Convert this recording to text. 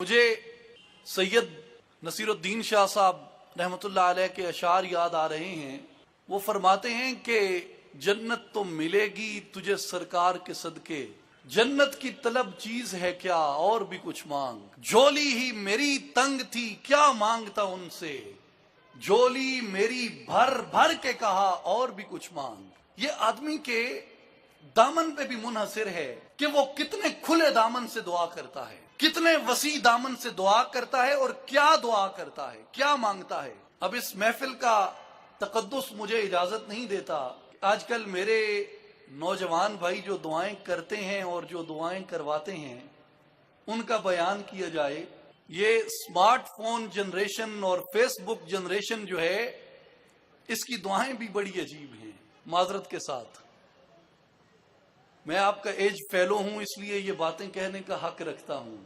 مجھے سید نصیرالدین شاہ صاحب رحمتullah علیہ کے اشعار یاد آ رہے ہیں۔ وہ فرماتے ہیں کہ جنت تو ملے گی تجھے سرکار کے صدقے، جنت کی طلب چیز ہے کیا اور بھی کچھ مانگ، جھولی ہی میری تنگ تھی کیا مانگتا ان سے، جھولی میری بھر بھر کے کہا اور بھی کچھ مانگ۔ یہ آدمی کے دامن پہ بھی منحصر ہے کہ وہ کتنے کھلے دامن سے دعا کرتا ہے، کتنے وسیع دامن سے دعا کرتا ہے اور کیا دعا کرتا ہے، کیا مانگتا ہے۔ اب اس محفل کا تقدس مجھے اجازت نہیں دیتا۔ آج کل میرے نوجوان بھائی جو دعائیں کرتے ہیں اور جو دعائیں کرواتے ہیں ان کا بیان کیا جائے۔ یہ سمارٹ فون جنریشن اور فیس بک جنریشن جو ہے اس کی دعائیں بھی بڑی عجیب ہیں، معذرت کے ساتھ۔ میں آپ کا ایج فیلو ہوں اس لیے یہ باتیں کہنے کا حق رکھتا ہوں۔